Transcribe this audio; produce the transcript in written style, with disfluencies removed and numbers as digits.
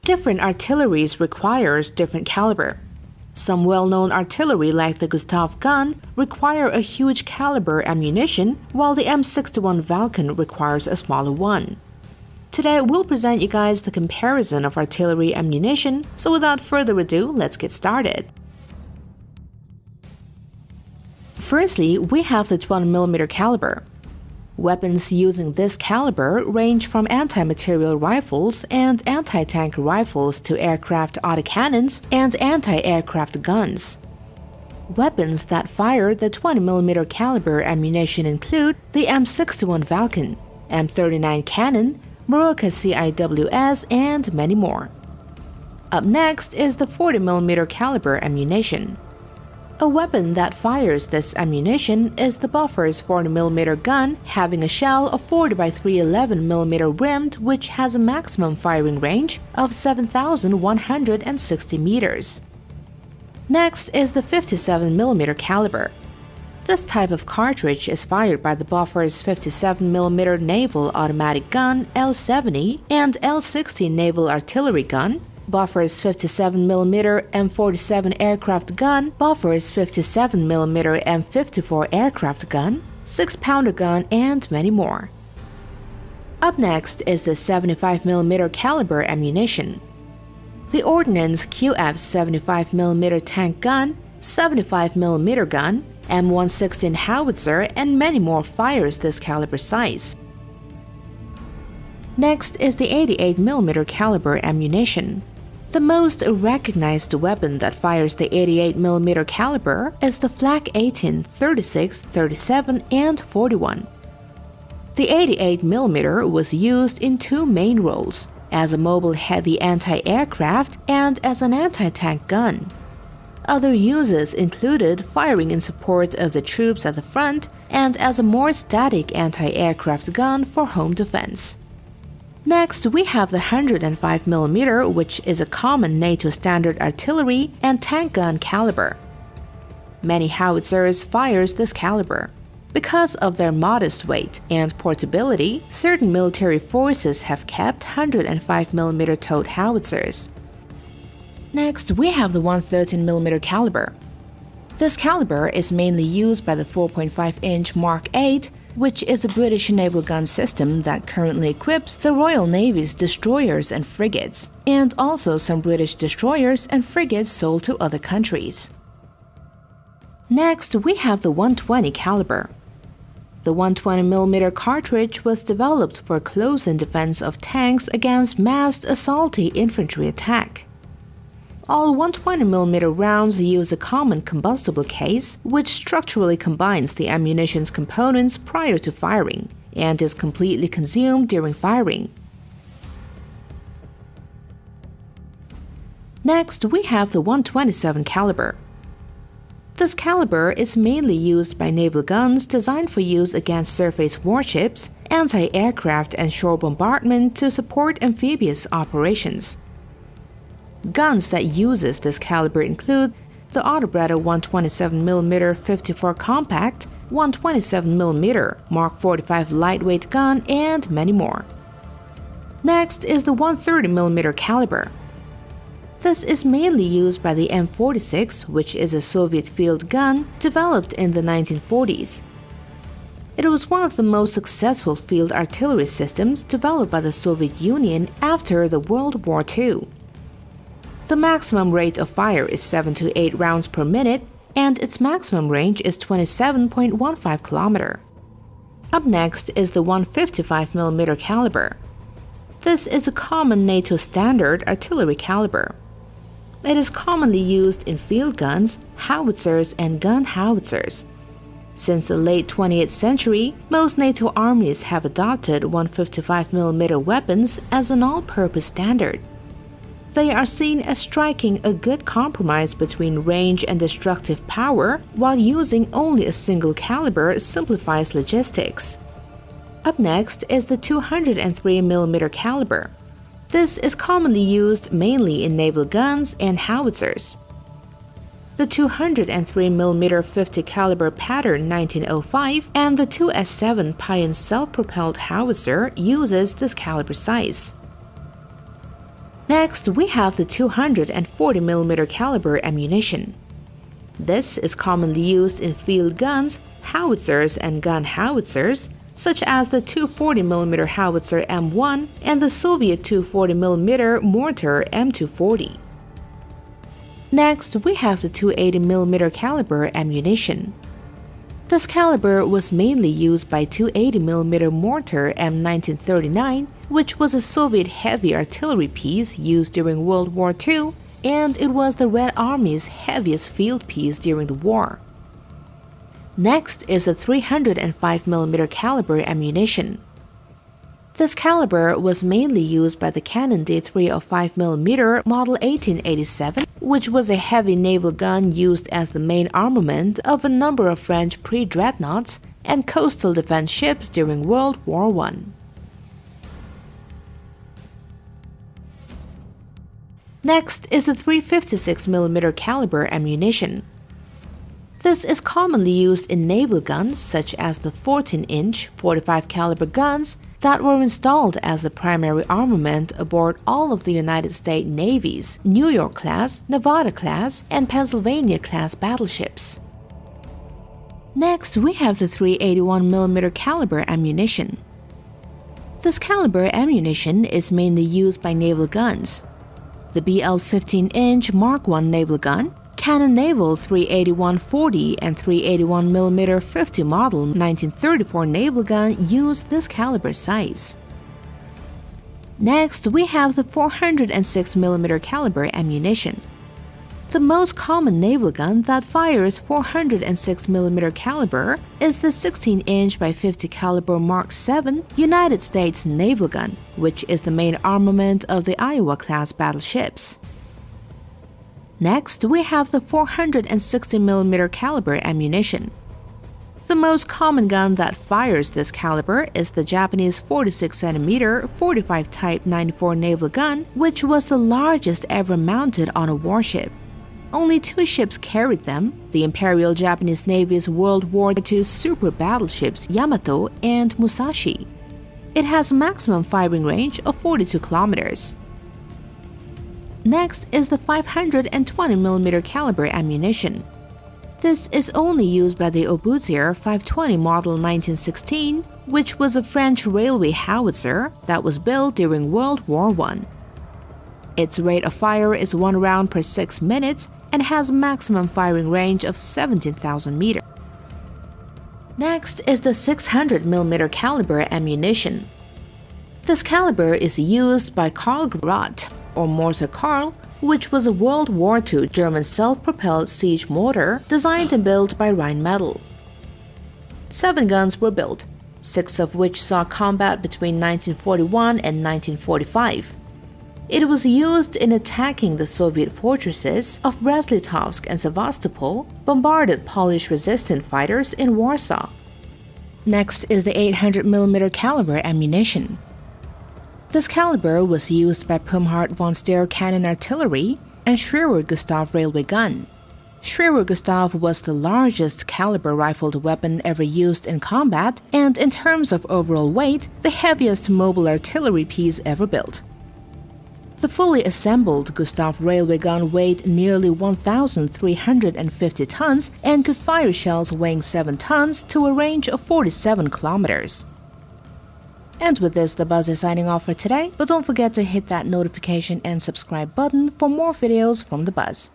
Different artilleries requires different caliber. Some well-known artillery like the Gustav gun require a huge caliber ammunition, while the M61 Falcon requires a smaller one. Today we'll present you guys the comparison of artillery ammunition, so without further ado, let's get started. Firstly, we have the 20mm caliber. Weapons using this caliber range from anti-material rifles and anti-tank rifles to aircraft autocannons and anti-aircraft guns. Weapons that fire the 20mm caliber ammunition include the M61 Falcon, M39 cannon, Maruka CIWS, and many more. Up next is the 40mm caliber ammunition. A weapon that fires this ammunition is the Bofors 40mm gun, having a shell of 40 by 311mm rimmed, which has a maximum firing range of 7,160 meters. Next is the 57mm caliber. This type of cartridge is fired by the Bofors 57mm naval automatic gun L70 and L60 naval artillery gun, Bofors 57mm M47 aircraft gun, Bofors 57mm M54 aircraft gun, 6-pounder gun, and many more. Up next is the 75mm caliber ammunition. The Ordnance QF 75mm tank gun, 75mm gun, M116 howitzer, and many more fires this caliber size. Next is the 88mm caliber ammunition. The most recognized weapon that fires the 88mm caliber is the Flak 18, 36, 37, and 41. The 88mm was used in two main roles, as a mobile heavy anti-aircraft and as an anti-tank gun. Other uses included firing in support of the troops at the front and as a more static anti-aircraft gun for home defense. Next, we have the 105mm, which is a common NATO standard artillery and tank gun caliber. Many howitzers fires this caliber. Because of their modest weight and portability, certain military forces have kept 105mm towed howitzers. Next, we have the 113mm caliber. This caliber is mainly used by the 4.5-inch Mark 8, which is a British naval gun system that currently equips the Royal Navy's destroyers and frigates, and also some British destroyers and frigates sold to other countries. Next, we have the 120 caliber. The 120mm cartridge was developed for close-in defense of tanks against massed assault infantry attack. All 120mm rounds use a common combustible case, which structurally combines the ammunition's components prior to firing, and is completely consumed during firing. Next, we have the 127 caliber. This caliber is mainly used by naval guns designed for use against surface warships, anti-aircraft and shore bombardment to support amphibious operations. Guns that uses this caliber include the Autobretta 127mm 54 compact, 127mm Mark 45 lightweight gun, and many more. Next is the 130mm caliber. This is mainly used by the M46, which is a Soviet field gun developed in the 1940s. It was one of the most successful field artillery systems developed by the Soviet Union after the World War II. The maximum rate of fire is 7 to 8 rounds per minute, and its maximum range is 27.15 km. Up next is the 155mm caliber. This is a common NATO standard artillery caliber. It is commonly used in field guns, howitzers, and gun howitzers. Since the late 20th century, most NATO armies have adopted 155mm weapons as an all-purpose standard. They are seen as striking a good compromise between range and destructive power, while using only a single caliber simplifies logistics. Up next is the 203mm caliber. This is commonly used mainly in naval guns and howitzers. The 203mm 50 caliber pattern 1905 and the 2S7 Pion self-propelled howitzer uses this caliber size. Next, we have the 240mm caliber ammunition. This is commonly used in field guns, howitzers, and gun howitzers, such as the 240mm howitzer M1 and the Soviet 240mm mortar M240. Next, we have the 280mm caliber ammunition. This caliber was mainly used by 280mm mortar M1939, which was a Soviet heavy artillery piece used during World War II, and it was the Red Army's heaviest field piece during the war. Next is the 305mm caliber ammunition. This caliber was mainly used by the Cannon D305mm Model 1887, which was a heavy naval gun used as the main armament of a number of French pre-dreadnoughts and coastal defense ships during World War I. Next is the 356mm caliber ammunition. This is commonly used in naval guns such as the 14-inch 45 caliber guns that were installed as the primary armament aboard all of the United States Navy's New York-class, Nevada-class, and Pennsylvania-class battleships. Next, we have the 381mm caliber ammunition. This caliber ammunition is mainly used by naval guns. The BL 15-inch Mark I naval gun, Cannon Naval 381-40 and 381mm 50 model 1934 naval gun use this caliber size. Next, we have the 406mm caliber ammunition. The most common naval gun that fires 406mm caliber is the 16-inch by 50 caliber Mark VII United States naval gun, which is the main armament of the Iowa-class battleships. Next, we have the 460mm caliber ammunition. The most common gun that fires this caliber is the Japanese 46cm 45 Type 94 naval gun, which was the largest ever mounted on a warship. Only 2 ships carried them, the Imperial Japanese Navy's World War II super battleships Yamato and Musashi. It has a maximum firing range of 42 kilometers. Next is the 520mm caliber ammunition. This is only used by the Obusier 520 model 1916, which was a French railway howitzer that was built during World War I. Its rate of fire is 1 round per 6 minutes and has a maximum firing range of 17,000 meters. Next is the 600mm caliber ammunition. This caliber is used by Karl Grot, or Morse Karl, which was a World War II German self-propelled siege mortar designed and built by Rheinmetall. 7 guns were built, 6 of which saw combat between 1941 and 1945. It was used in attacking the Soviet fortresses of Brest-Litovsk and Sevastopol, bombarded Polish resistance fighters in Warsaw. Next is the 800mm caliber ammunition. This caliber was used by Pumhardt von Steyr cannon artillery and Schriever Gustav railway gun. Schriever Gustav was the largest caliber rifled weapon ever used in combat and, in terms of overall weight, the heaviest mobile artillery piece ever built. The fully assembled Gustav railway gun weighed nearly 1,350 tons and could fire shells weighing 7 tons to a range of 47 kilometers. And with this, the Buzz is signing off for today, but don't forget to hit that notification and subscribe button for more videos from the Buzz.